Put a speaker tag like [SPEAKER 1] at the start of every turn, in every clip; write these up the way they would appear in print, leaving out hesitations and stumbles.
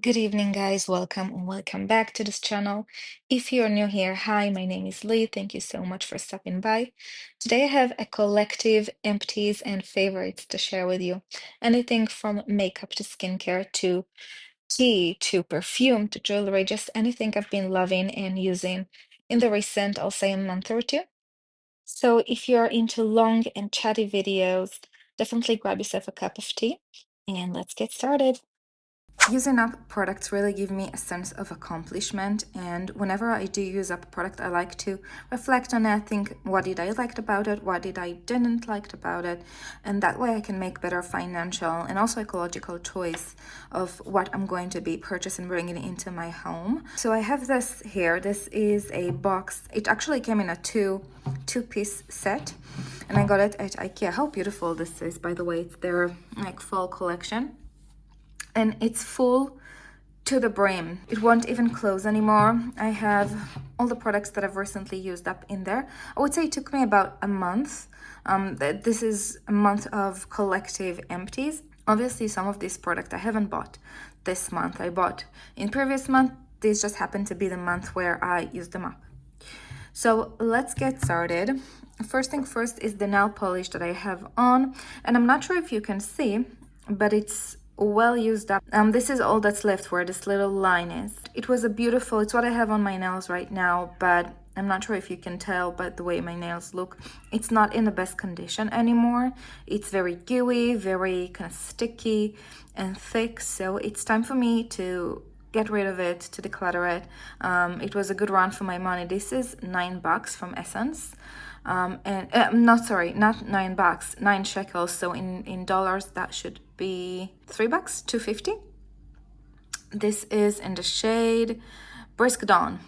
[SPEAKER 1] Good evening, guys. Welcome and welcome back to this channel. If you're new here, hi, my name is Lee. Thank you so much for stopping by. Today I have a collective empties and favorites to share with you. Anything from makeup to skincare to tea to perfume to jewelry, just anything I've been loving and using in the recent, I'll say, a month or two. So if you're into long and chatty videos, definitely grab yourself a cup of tea and let's get started. Using up products really give me a sense of accomplishment, and whenever I do use up a product, I like to reflect on it, think what did I liked about it, what did I didn't liked about it, and that way I can make better financial and also ecological choice of what I'm going to be purchasing, bringing into my home. So I have this here. This is a box. It actually came in a two-piece set, and I got it at IKEA. How beautiful this is, by the way. It's their like fall collection, and it's full to the brim. It won't even close anymore. I have all the products that I've recently used up in there. I would say it took me about a month. This is a month of collective empties. Obviously, some of these products I haven't bought this month. I bought in previous month. This just happened to be the month where I used them up. So let's get started. First thing first is the nail polish that I have on, and I'm not sure if you can see, but it's well used up. This is all that's left where this little line is. It was a beautiful, it's what I have on my nails right now, but I'm not sure if you can tell by the way my nails look. It's not in the best condition anymore. It's very gooey, very kind of sticky and thick, so it's time for me to get rid of it, to declutter it. It was a good run for my money. This is $9 from Essence. Not $9, 9 shekels. So in dollars, that should be $3, 250. This is in the shade Brisk Dawn.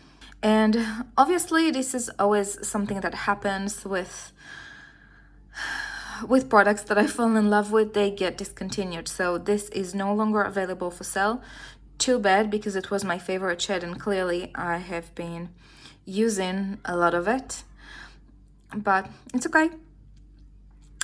[SPEAKER 1] And obviously, this is always something that happens with products that I fall in love with. They get discontinued. So this is no longer available for sale. Too bad, because it was my favorite shade and clearly I have been using a lot of it, but it's okay.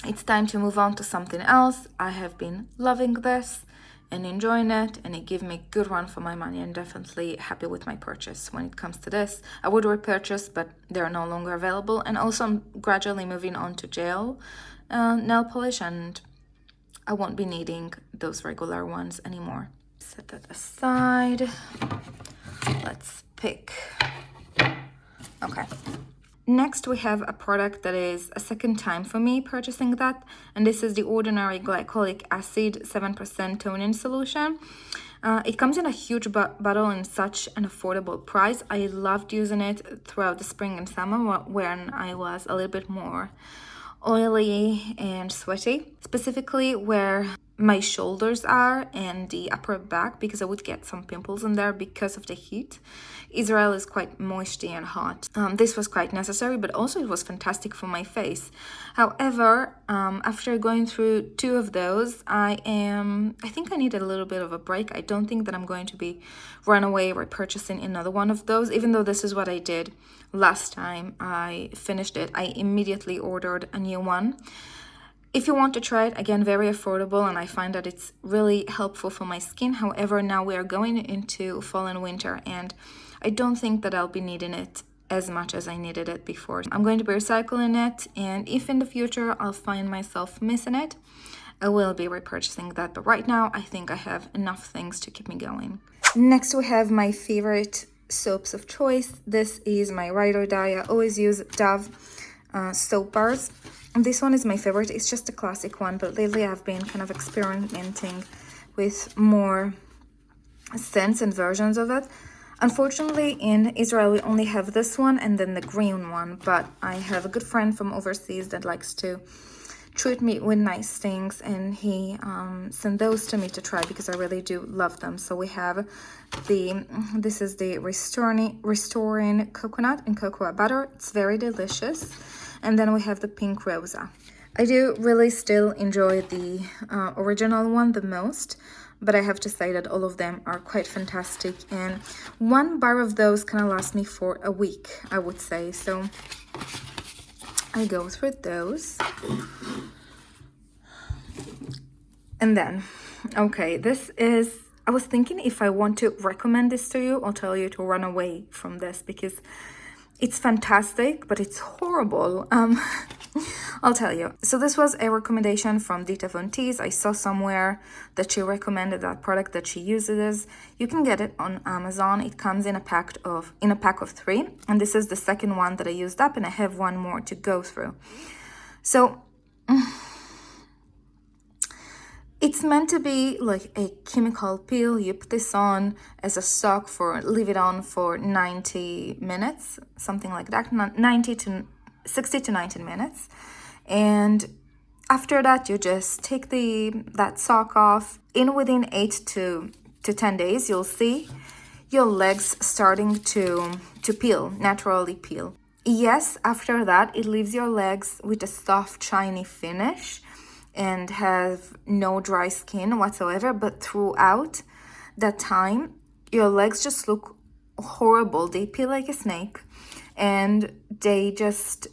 [SPEAKER 1] It's time to move on to something else. I have been loving this and enjoying it, and it gave me a good run for my money, and definitely happy with my purchase. When it comes to this, I would repurchase, but they're no longer available. And also I'm gradually moving on to gel nail polish, and I won't be needing those regular ones anymore. Set that aside. Let's pick. Okay. Next, we have a product that is a second time for me purchasing that, and this is the Ordinary Glycolic Acid 7% toning solution. It comes in a huge bottle in such an affordable price. I loved using it throughout the spring and summer when I was a little bit more oily and sweaty, specifically where my shoulders are and the upper back, because I would get some pimples in there because of the heat. Israel is quite moisty and hot. This was quite necessary, but also it was fantastic for my face. However, after going through two of those, I think I need a little bit of a break. I don't think that I'm going to be run away repurchasing another one of those, even though this is what I did last time I finished it. I immediately ordered a new one. If you want to try it, again, very affordable, and I find that it's really helpful for my skin. However, now we are going into fall and winter, and I don't think that I'll be needing it as much as I needed it before. I'm going to be recycling it, and if in the future I'll find myself missing it, I will be repurchasing that. But right now, I think I have enough things to keep me going. Next, we have my favorite soaps of choice. This is my ride or die. I always use Dove soap bars. This one is my favorite. It's just a classic one, but lately I've been kind of experimenting with more scents and versions of it. Unfortunately, in Israel, we only have this one and then the green one, but I have a good friend from overseas that likes to treat me with nice things, and he sent those to me to try because I really do love them. So we have this is the restoring coconut and cocoa butter. It's very delicious. And then we have the pink rosa. I do really still enjoy the original one the most, but I have to say that all of them are quite fantastic, and one bar of those kind of lasts me for a week, I would say. So I go through those. And then, okay, this is I was thinking if I want to recommend this to you, I'll tell you to run away from this because it's fantastic, but it's horrible. I'll tell you. So this was a recommendation from Dita Von Teese. I saw somewhere that she recommended that product that she uses. You can get it on Amazon. It comes in a pack of 3, and this is the second one that I used up, and I have one more to go through. So it's meant to be like a chemical peel. You put this on as a sock leave it on for 90 minutes, something like that, 60 to 90 minutes. And after that, you just take that sock off. Within 8 to 10 days, you'll see your legs starting to peel, naturally peel. Yes, after that, it leaves your legs with a soft, shiny finish and have no dry skin whatsoever, but throughout that time, your legs just look horrible. They peel like a snake, and they just,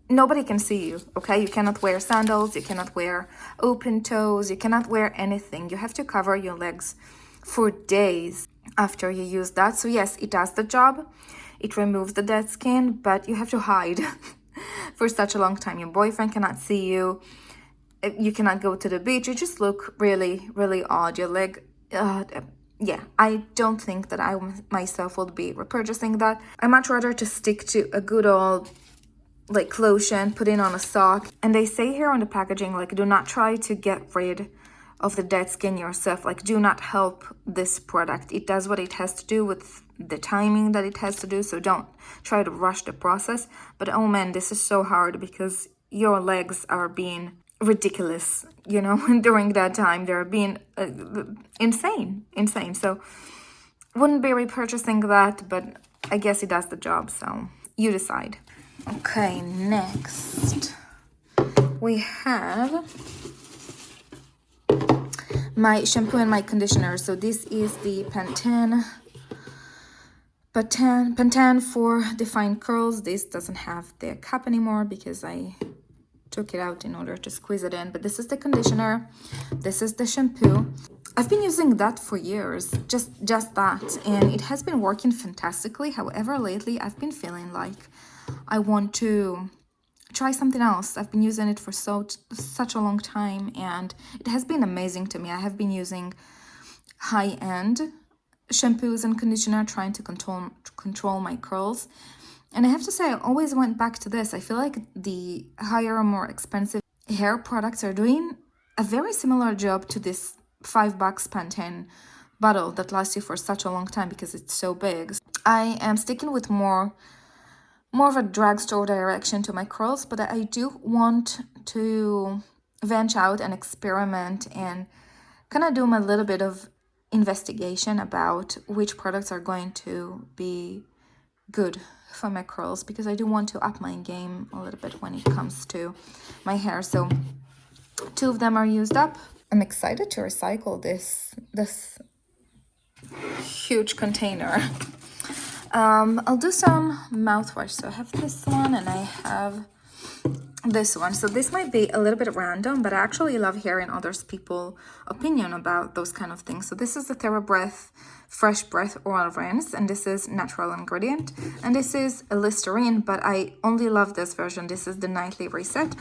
[SPEAKER 1] nobody can see you, okay? You cannot wear sandals, you cannot wear open toes, you cannot wear anything. You have to cover your legs for days after you use that. So yes, it does the job. It removes the dead skin, but you have to hide for such a long time. Your boyfriend cannot see you. You cannot go to the beach. You just look really, really odd. Your leg, yeah, I don't think that I myself will be repurchasing that. I much rather to stick to a good old like lotion, put it on a sock. And they say here on the packaging, like, do not try to get rid of the dead skin yourself. Like, do not help this product. It does what it has to do with the timing that it has to do. So don't try to rush the process. But oh man, this is so hard because your legs are being ridiculous, you know, during that time. They're being insane. So wouldn't be repurchasing that, but I guess it does the job, so you decide. Okay, next we have my shampoo and my conditioner. So this is the Pantene for defined curls. This doesn't have the cap anymore because I took it out in order to squeeze it in, but this is the conditioner, this is the shampoo. I've been using that for years, just that, and it has been working fantastically. However, lately I've been feeling like I want to try something else. I've been using it for such a long time, and it has been amazing to me. I have been using high-end shampoos and conditioner, trying to control my curls. And I have to say, I always went back to this. I feel like the higher, more expensive hair products are doing a very similar job to this $5 Pantene bottle that lasts you for such a long time because it's so big. I am sticking with more of a drugstore direction to my curls, but I do want to venture out and experiment and kind of do a little bit of investigation about which products are going to be good for my curls, because I do want to up my game a little bit when it comes to my hair. So 2 of them are used up. I'm excited to recycle this huge container. I'll do some mouthwash. So I have this one and I have this one. So this might be a little bit random, but I actually love hearing others people's opinion about those kind of things. So this is the TheraBreath Fresh Breath Oil Rinse, and this is natural ingredient, and this is a Listerine, but I only love this version. This is the Nightly Reset.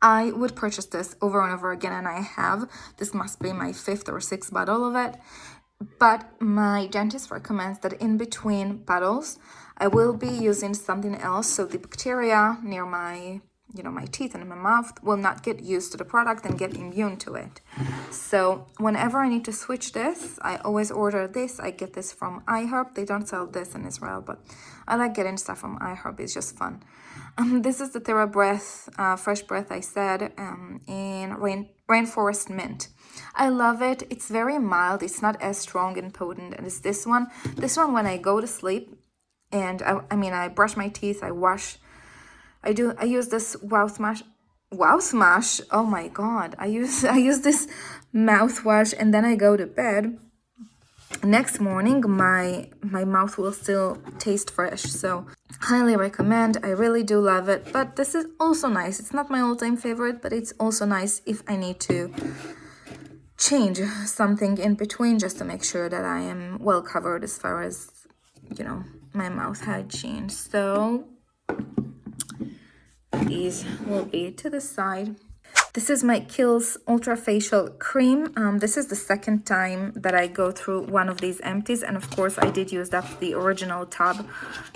[SPEAKER 1] I would purchase this over and over again, and I have. This must be my 5th or 6th bottle of it. But my dentist recommends that in between bottles, I will be using something else, so the bacteria near my, my teeth and my mouth will not get used to the product and get immune to it. So whenever I need to switch this, I always order this. I get this from iHerb. They don't sell this in Israel, but I like getting stuff from iHerb. It's just fun. This is the TheraBreath Fresh Breath, I said, in Rainforest Mint. I love it. It's very mild. It's not as strong and potent as this one. This one, when I go to sleep, and I brush my teeth, I use this mouthwash. Oh my god. I use this mouthwash, and then I go to bed. Next morning, my mouth will still taste fresh. So highly recommend. I really do love it. But this is also nice. It's not my all-time favorite, but it's also nice if I need to change something in between just to make sure that I am well covered as far as, you know, my mouth hygiene. So these will be to the side. This is my Kiehl's Ultra Facial Cream. This is the second time that I go through one of these empties. And of course, I did use up the original tub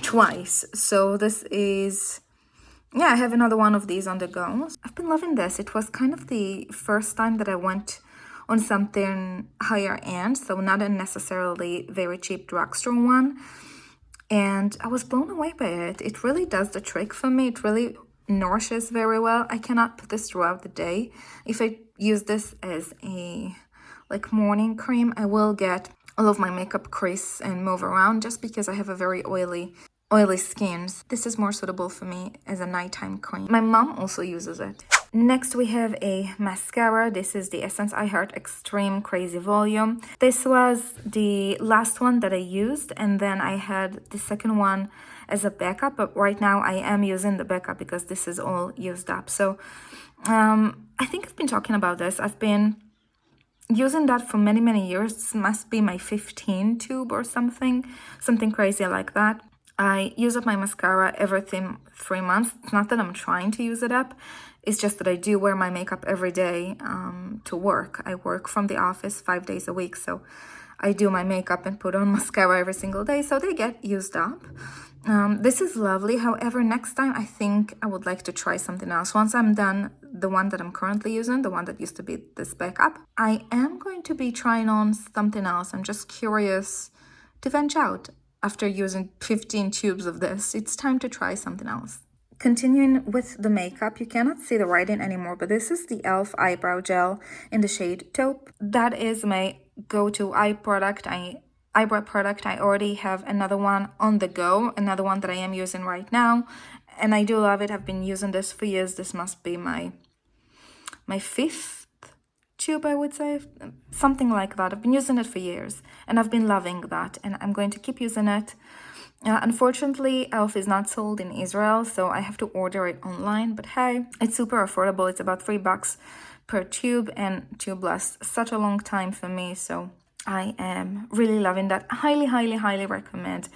[SPEAKER 1] twice. So this is, yeah, I have another one of these on the go. I've been loving this. It was kind of the first time that I went on something higher end. So not a necessarily very cheap drugstore one. And I was blown away by it. It really does the trick for me. It really nourishes very well. I cannot put this throughout the day. If I use this as a like morning cream, I will get all of my makeup crease and move around just because I have a very oily skin. This is more suitable for me as a nighttime cream. My mom also uses it. Next, we have a mascara. This is the Essence I Heart Extreme Crazy Volume. This was the last one that I used, and then I had the second one as a backup, but right now I am using the backup because this is all used up. So I think I've been talking about this. I've been using that for many years. This must be my 15 tube or something crazy like that. I use up my mascara every 3 months. It's not that I'm trying to use it up. It's just that I do wear my makeup every day to work. I work from the office 5 days a week, so I do my makeup and put on mascara every single day, so they get used up. This is lovely. However, next time I think I would like to try something else. Once I'm done the one that I'm currently using, the one that used to be this backup, I am going to be trying on something else. I'm just curious to venture out. After using 15 tubes of this, it's time to try something else. Continuing with the makeup, you cannot see the writing anymore, but this is the e.l.f. eyebrow gel in the shade Taupe. That is my go-to eyebrow product. I already have another one on the go, another one that I am using right now, and I do love it. I've been using this for years. This must be my fifth tube, I would say, something like that. I've been using it for years, and I've been loving that, and I'm going to keep using it. Unfortunately, e.l.f. is not sold in Israel, so I have to order it online, but hey, it's super affordable. It's about $3 per tube, and tube lasts such a long time for me, so I am really loving that. Highly recommend.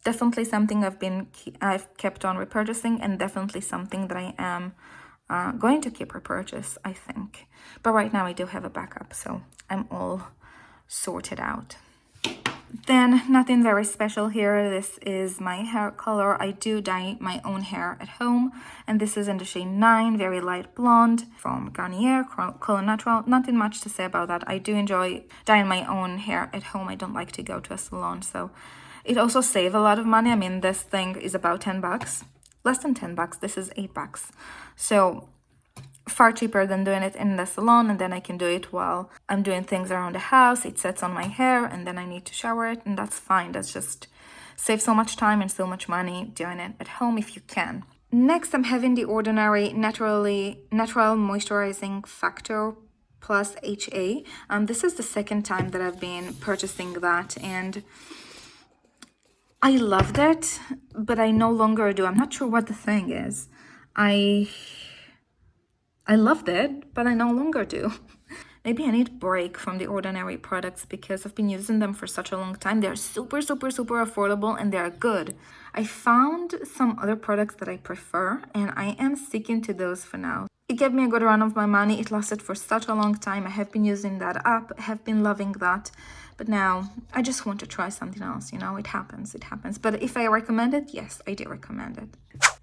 [SPEAKER 1] Definitely something I've kept on repurchasing, and definitely something that I am going to keep repurchase, I think. But right now I do have a backup, so I'm all sorted out. Then nothing very special here. This is my hair color. I do dye my own hair at home, and this is in the shade 9, very light blonde from Garnier, Color Natural. Nothing much to say about that. I do enjoy dyeing my own hair at home. I don't like to go to a salon, so it also saves a lot of money. I mean, this thing is about $10, less than $10. This is $8, so far cheaper than doing it in the salon, and then I can do it while I'm doing things around the house. It sets on my hair, and then I need to shower it, and that's fine. That's just saves so much time and so much money doing it at home if you can. Next, I'm having the Ordinary Natural Moisturizing Factor Plus HA. This is the second time that I've been purchasing that, and I loved it, but I no longer do. I'm not sure what the thing is. I loved it, but I no longer do. Maybe I need a break from the Ordinary products because I've been using them for such a long time. They're super affordable, and they're good. I found some other products that I prefer, and I am sticking to those for now. It gave me a good run of my money. It lasted for such a long time. I have been using that up. I have been loving that. But now I just want to try something else. You know, it happens. But if I recommend it, yes, I do recommend it.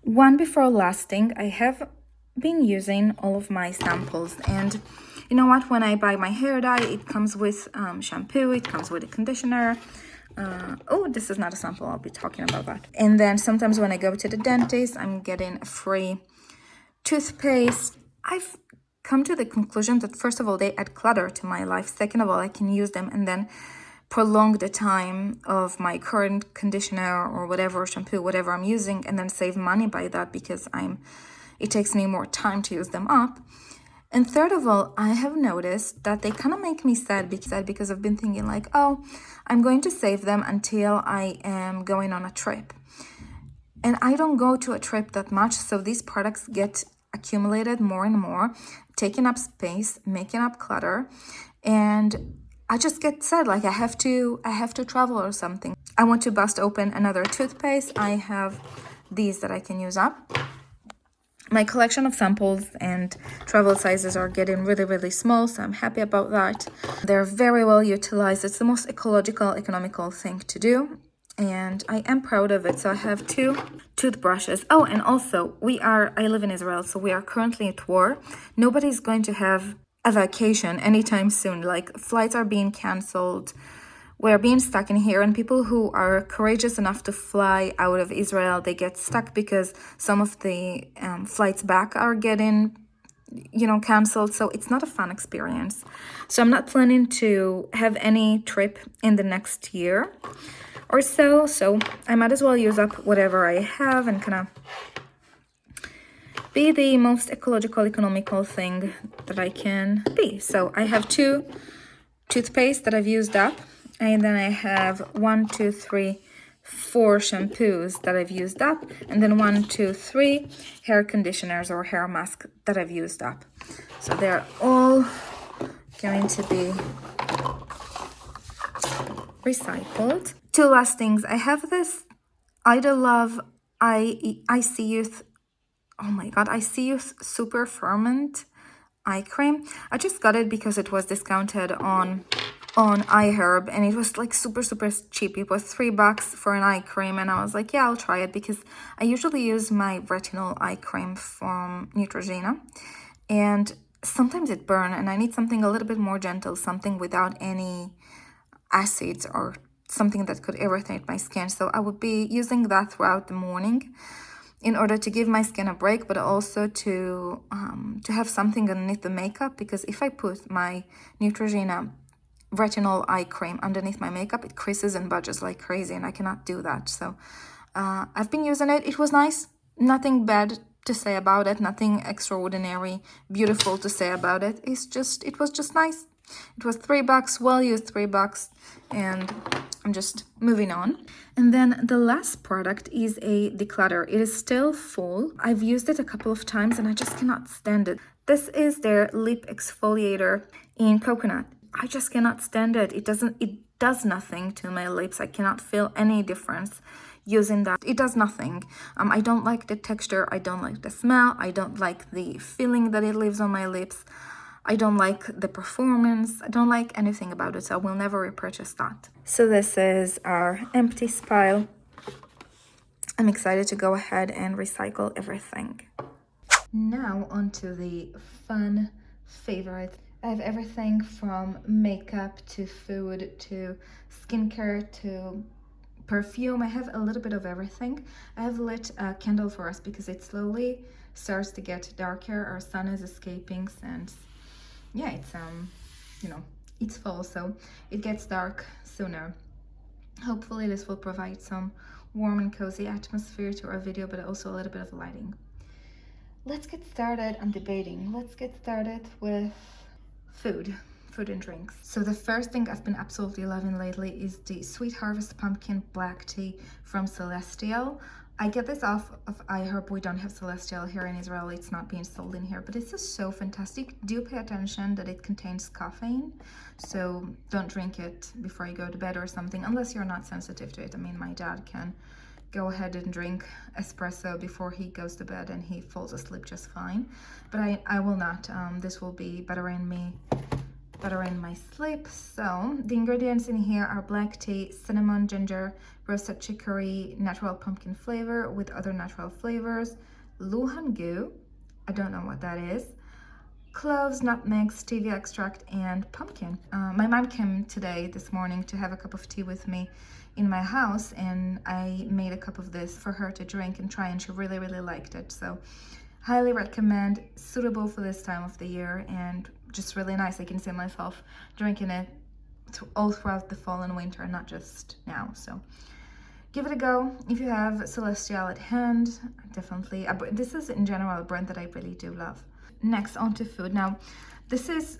[SPEAKER 1] One before lasting, I have been using all of my samples, and you know what, when I buy my hair dye, it comes with shampoo, it comes with a conditioner. Oh, this is not a sample, I'll be talking about that. And then sometimes when I go to the dentist, I'm getting a free toothpaste. I've come to the conclusion that first of all, they add clutter to my life. Second of all, I can use them and then prolong the time of my current conditioner or whatever, shampoo, whatever I'm using, and then save money by that because it takes me more time to use them up. And third of all, I have noticed that they kind of make me sad because I've been thinking like, oh, I'm going to save them until I am going on a trip. And I don't go to a trip that much, so these products get accumulated more and more, taking up space, making up clutter. and I just get sad, like I have to travel or something. I want to bust open another toothpaste. I have these that I can use up. My collection of samples and travel sizes are getting really, really small, so I'm happy about that. They're very well utilized. It's the most ecological, economical thing to do, and I am proud of it. So I have 2 toothbrushes. Oh, and also I live in Israel, so we are currently at war. Nobody's going to have a vacation anytime soon. Like, flights are being canceled. We're being stuck in here, and people who are courageous enough to fly out of Israel, they get stuck because some of the flights back are getting, canceled. So it's not a fun experience. So I'm not planning to have any trip in the next year or so. So I might as well use up whatever I have and kind of be the most ecological, economical thing that I can be. So I have 2 toothpaste that I've used up. And then I have 1, 2, 3, 4 shampoos that I've used up. And then 1, 2, 3 hair conditioners or hair masks that I've used up. So they're all going to be recycled. 2 last things. I have this Ida Love I See Youth. Oh my god, I See Youth Super Ferment eye cream. I just got it because it was discounted on iHerb, and it was like super cheap. It was $3 for an eye cream, and I was like, yeah, I'll try it, because I usually use my retinol eye cream from Neutrogena, and sometimes it burns, and I need something a little bit more gentle, something without any acids or something that could irritate my skin. So I would be using that throughout the morning in order to give my skin a break, but also to have something underneath the makeup, because if I put my Neutrogena retinol eye cream underneath my makeup, it creases and budges like crazy, and I cannot do that. So I've been using it. It was nice. Nothing bad to say about it. Nothing extraordinary, beautiful to say about it. It was just nice. It was $3, well used $3, and I'm just moving on. And then the last product is a declutter. It is still full. I've used it a couple of times and I just cannot stand it. This is their lip exfoliator in coconut. I just cannot stand it. It does nothing to my lips. I cannot feel any difference using that. It does nothing. I don't like the texture. I don't like the smell. I don't like the feeling that it leaves on my lips. I don't like the performance. I don't like anything about it, so I will never repurchase that. So this is our Empties pile. I'm excited to go ahead and recycle everything. Now onto the fun favorite. I have everything from makeup to food to skincare to perfume. I have a little bit of everything. I have lit a candle for us because it slowly starts to get darker. Our sun is escaping since, yeah, it's it's fall, so it gets dark sooner. Hopefully this will provide some warm and cozy atmosphere to our video, but also a little bit of lighting. Let's get started on debating. Let's get started with food and drinks. So the first thing I've been absolutely loving lately is the Sweet Harvest Pumpkin Black Tea from Celestial. I get this off of iHerb. We don't have Celestial here in Israel. It's not being sold in here, but it's just so fantastic. Do pay attention that it contains caffeine, so don't drink it before you go to bed or something, unless you're not sensitive to it. I mean, my dad can go ahead and drink espresso before he goes to bed and he falls asleep just fine, but I will not. This will be better in my sleep. So the ingredients in here are black tea, cinnamon, ginger, roasted chicory, natural pumpkin flavor with other natural flavors, luhangu, I don't know what that is, cloves, nutmeg, stevia extract, and pumpkin. My mom came this morning to have a cup of tea with me in my house, and I made a cup of this for her to drink and try, and she really liked it. So highly recommend, suitable for this time of the year, and just really nice. I can see myself drinking it all throughout the fall and winter, not just now. So give it a go if you have Celestial at hand. Definitely, this is in general a brand that I really do love. Next, onto food. Now, this is,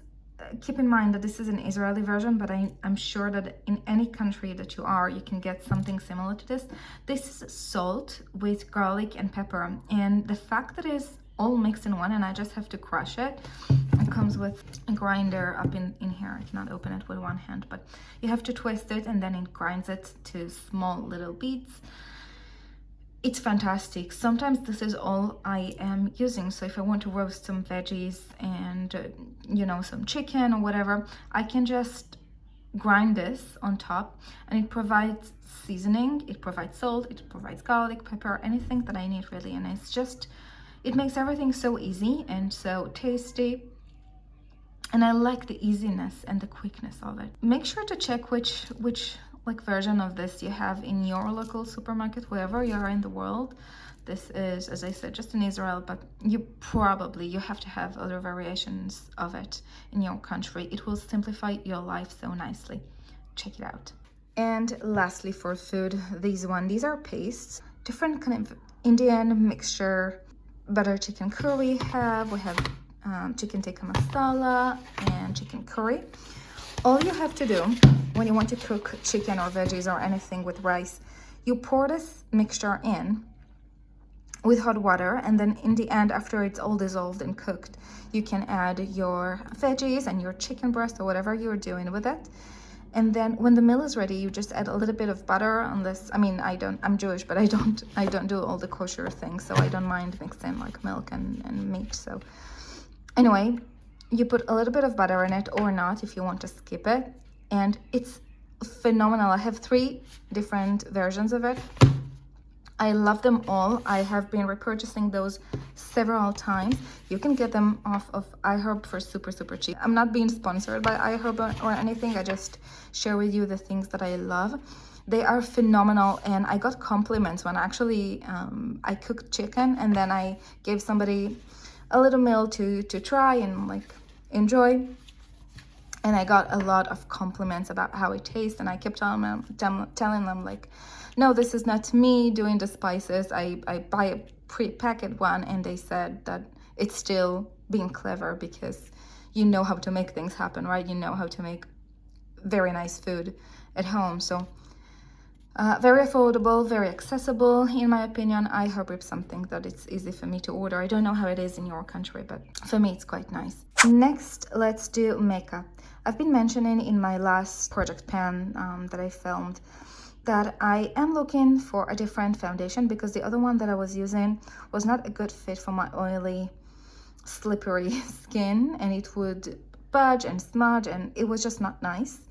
[SPEAKER 1] keep in mind that this is an Israeli version, but I'm sure that in any country that you can get something similar to this. This is salt with garlic and pepper, and the fact that it is all mixed in one, and I just have to crush it. It comes with a grinder up in here. I cannot open it with one hand, but you have to twist it and then it grinds it to small little beads. It's fantastic. Sometimes this is all I am using. So if I want to roast some veggies and you know, some chicken or whatever, I can just grind this on top, and it provides seasoning, it provides salt, it provides garlic, pepper, anything that I need really. And it's just, it makes everything so easy and so tasty. And I like the easiness and the quickness of it. Make sure to check which like version of this you have in your local supermarket, wherever you are in the world. This is, as I said, just in Israel, but you have to have other variations of it in your country. It will simplify your life so nicely. Check it out. And lastly, for food, these are pastes, different kind of Indian mixture. Butter chicken curry we have chicken tikka masala and chicken curry. All you have to do when you want to cook chicken or veggies or anything with rice, you pour this mixture in with hot water, and then in the end, after it's all dissolved and cooked, you can add your veggies and your chicken breast or whatever you're doing with it. And then when the meal is ready, you just add a little bit of butter on this. I mean, I'm Jewish, but I don't do all the kosher things, so I don't mind mixing like milk and meat. So anyway, you put a little bit of butter in it or not if you want to skip it, and it's phenomenal. I have 3 different versions of it. I love them all. I have been repurchasing those several times. You can get them off of iHerb for super cheap. I'm not being sponsored by iHerb or anything. I just share with you the things that I love. They are phenomenal, and I got compliments when actually I cooked chicken and then I gave somebody a little meal to try and like enjoy. And I got a lot of compliments about how it tastes, and I kept telling them like, no, this is not me doing the spices. I buy a pre-packet one, and they said that it's still being clever because you know how to make things happen, right? You know how to make very nice food at home. So very affordable, very accessible, in my opinion. iHerb is something that it's easy for me to order. I don't know how it is in your country, but for me it's quite nice. Next, let's do makeup. I've been mentioning in my last project pan that I filmed that I am looking for a different foundation because the other one that I was using was not a good fit for my oily, slippery skin, and it would budge and smudge, and it was just not nice.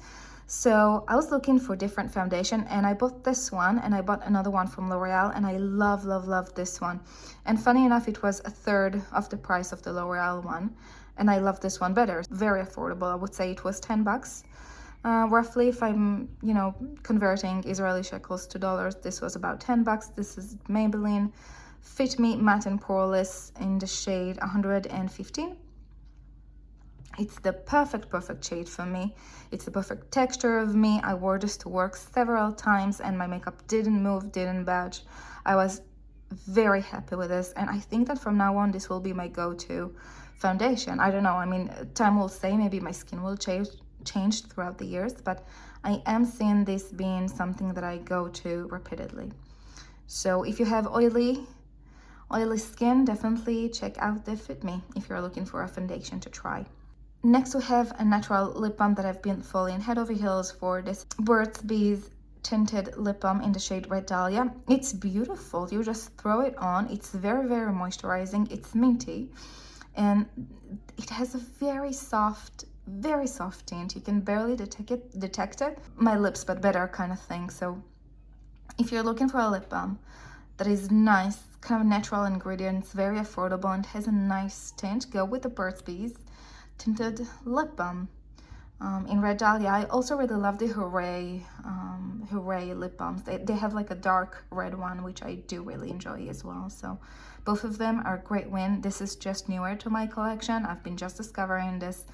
[SPEAKER 1] So I was looking for different foundation, and I bought this one, and I bought another one from L'Oreal, and I love this one. And funny enough, it was a third of the price of the L'Oreal one, and I love this one better. Very affordable. I would say it was $10 roughly. If I'm converting Israeli shekels to dollars, this was about $10. This is Maybelline Fit Me Matte and Poreless in the shade 115. It's the perfect shade for me. It's the perfect texture of me. I wore this to work several times and my makeup didn't move, didn't budge. I was very happy with this, and I think that from now on this will be my go-to foundation. I don't know, I mean, time will say, maybe my skin will change throughout the years, but I am seeing this being something that I go to repeatedly. So if you have oily skin, definitely check out the Fit Me if you're looking for a foundation to try. Next, we have a natural lip balm that I've been falling head over heels for. This Burt's Bees tinted lip balm in the shade Red Dahlia. It's beautiful. You just throw it on. It's very moisturizing. It's minty, and it has a very soft tint. You can barely detect it. My lips but better kind of thing. So if you're looking for a lip balm that is nice, kind of natural ingredients, very affordable, and has a nice tint, go with the Burt's Bees tinted lip balm in Red Dahlia. I also really love the Hooray lip balms. They have like a dark red one, which I do really enjoy as well. So both of them are a great win. This is just newer to my collection. I've been just discovering this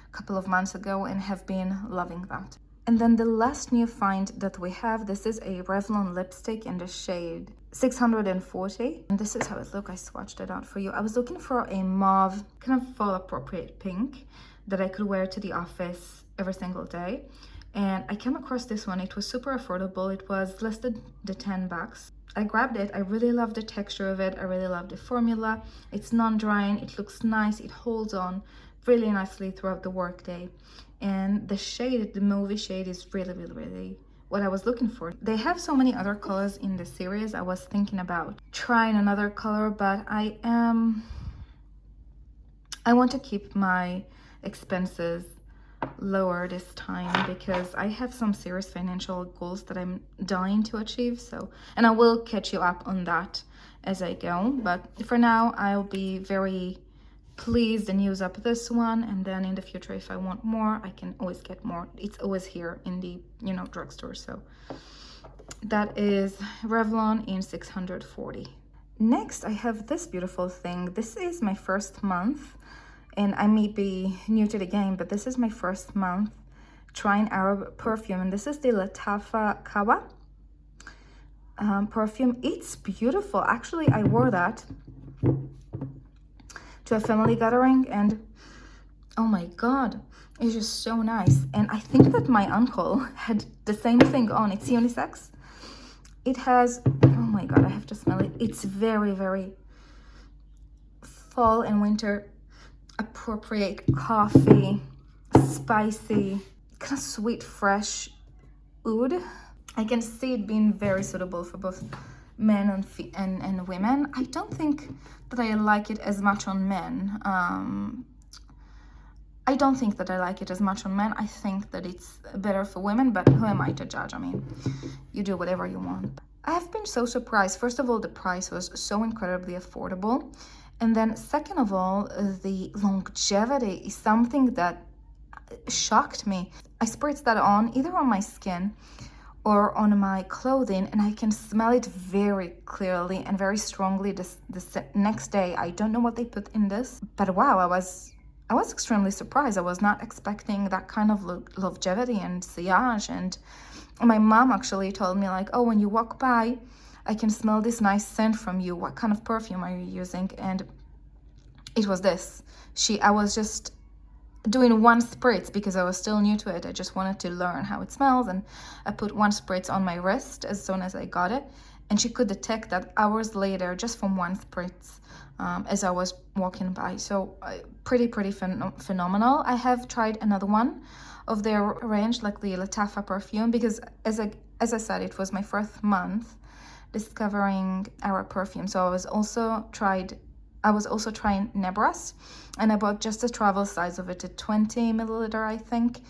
[SPEAKER 1] a couple of months ago and have been loving that. And then the last new find that we have, this is a Revlon lipstick in the shade 640. And this is how it looks. I swatched it out for you. I was looking for a mauve, kind of fall appropriate pink that I could wear to the office every single day. And I came across this one. It was super affordable. It was less than the $10. I grabbed it. I really love the texture of it. I really love the formula. It's non-drying. It looks nice. It holds on really nicely throughout the workday. And the shade, the movie shade, is really, really, really what I was looking for. They have so many other colors in the series. I was thinking about trying another color, but I want to keep my expenses lower this time because I have some serious financial goals that I'm dying to achieve. So, and I will catch you up on that as I go. But for now, I'll be very pleased and use up this one, and then in the future, if I want more, I can always get more. It's always here in the, you know, drugstore. So that is Revlon in 640. Next, I have this beautiful thing. This is my first month, and I may be new to the game, but this is my first month trying Arab perfume, and this is the Latafa Kawa perfume. It's beautiful. Actually, I wore that to a family gathering, and oh my god, it's just so nice. And I think that my uncle had the same thing on. It's unisex. It has, oh my god, I have to smell it. It's very, very fall and winter appropriate, coffee, spicy, kind of sweet, fresh oud. I can see it being very suitable for both men and women. I don't think that I like it as much on men. I don't think that I like it as much on men. I think that it's better for women, but who am I to judge? I mean, you do whatever you want. I have been so surprised. First of all, the price was so incredibly affordable. And then second of all, the longevity is something that shocked me. I spritzed that on either on my skin or on my clothing, and I can smell it very clearly and very strongly the next day. I don't know what they put in this, but wow, I was extremely surprised. I was not expecting that kind of longevity and sillage. And my mom actually told me, like, oh, when you walk by, I can smell this nice scent from you. What kind of perfume are you using? And it was this. I was just doing one spritz because I was still new to it. I just wanted to learn how it smells, and I put one spritz on my wrist as soon as I got it, and she could detect that hours later just from one spritz as I was walking by. So pretty phenomenal. I have tried another one of their range, like the Latafa perfume, because as I said, it was my first month discovering Arab perfume. So I was also trying Nebras, and I bought just the travel size of it, a 20 milliliter, I think.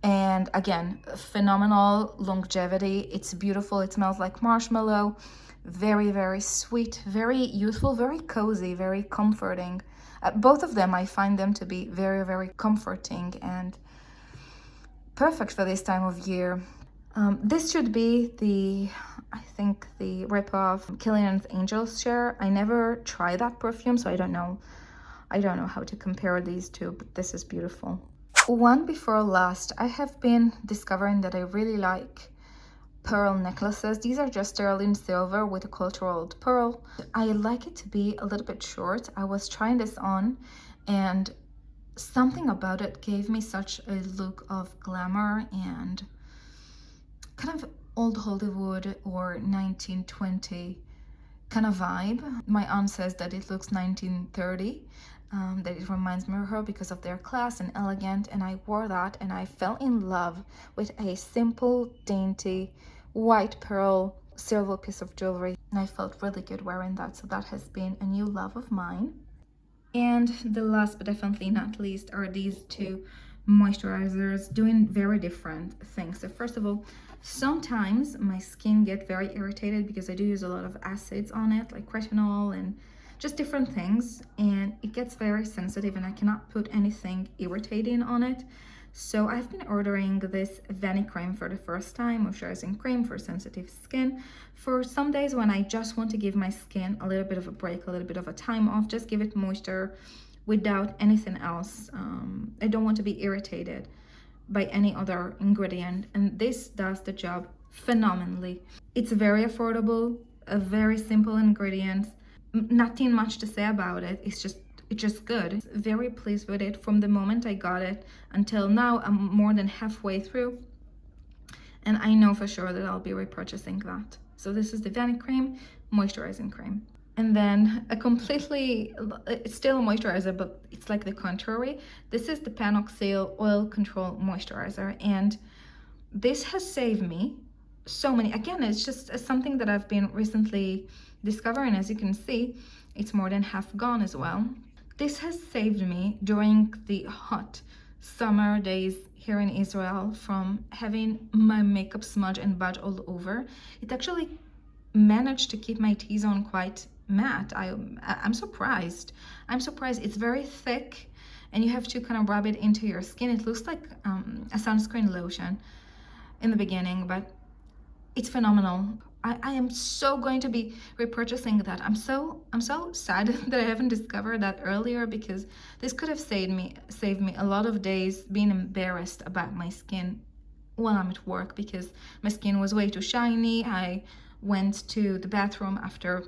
[SPEAKER 1] And again, phenomenal longevity. It's beautiful. It smells like marshmallow. Very, very sweet, very youthful, very cozy, very comforting. Both of them, I find them to be very, very comforting and perfect for this time of year. This should be I think the rip-off Killian's Angels Share. I never tried that perfume, so I don't know how to compare these two, but this is beautiful. One before last, I have been discovering that I really like pearl necklaces. These are just sterling silver with a cultural pearl. I like it to be a little bit short. I was trying this on, and something about it gave me such a look of glamour and kind of old Hollywood or 1920 kind of vibe. My aunt says that it looks 1930, that it reminds me of her because of their class and elegant, and I wore that and I fell in love with a simple, dainty, white pearl silver piece of jewelry, and I felt really good wearing that. So that has been a new love of mine. And the last but definitely not least are these two moisturizers, doing very different things. So first of all, sometimes my skin get very irritated because I do use a lot of acids on it, like retinol and just different things, and it gets very sensitive and I cannot put anything irritating on it. So I've been ordering this Vani cream for the first time, moisturizing cream for sensitive skin, for some days when I just want to give my skin a little bit of a break, a little bit of a time off, just give it moisture without anything else. I don't want to be irritated by any other ingredient, and this does the job phenomenally. It's very affordable, a very simple ingredient, nothing much to say about it. It's just good. Very pleased with it from the moment I got it until now. I'm more than halfway through, and I know for sure that I'll be repurchasing that. So this is the Vanic Cream Moisturizing Cream. And then it's still a moisturizer, but it's like the contrary. This is the Panoxyl Oil Control Moisturizer. And this has saved me so many. Again, it's just something that I've been recently discovering. As you can see, it's more than half gone as well. This has saved me during the hot summer days here in Israel from having my makeup smudge and budge all over. It actually managed to keep my T-zone quite matte. I'm surprised. I'm surprised. It's very thick and you have to kind of rub it into your skin. It looks like a sunscreen lotion in the beginning, but it's phenomenal. I am so going to be repurchasing that. I'm so sad that I haven't discovered that earlier, because this could have saved me a lot of days being embarrassed about my skin while I'm at work, because my skin was way too shiny. I went to the bathroom after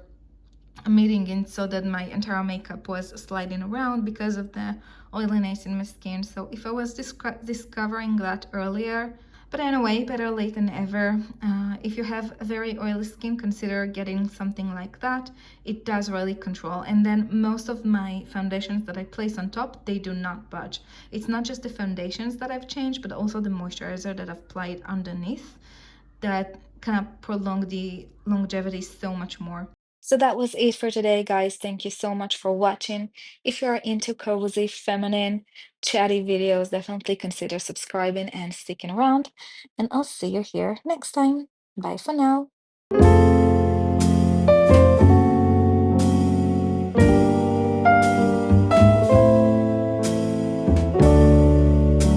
[SPEAKER 1] a meeting and so that my entire makeup was sliding around because of the oiliness in my skin. So if I was discovering that earlier, but anyway, better late than never. If you have a very oily skin, consider getting something like that. It does really control. And then most of my foundations that I place on top, they do not budge. It's not just the foundations that I've changed, but also the moisturizer that I've applied underneath that kind of prolong the longevity so much more. So that was it for today, guys. Thank you so much for watching. If you're into cozy, feminine, chatty videos, definitely consider subscribing and sticking around. And I'll see you here next time. Bye for now.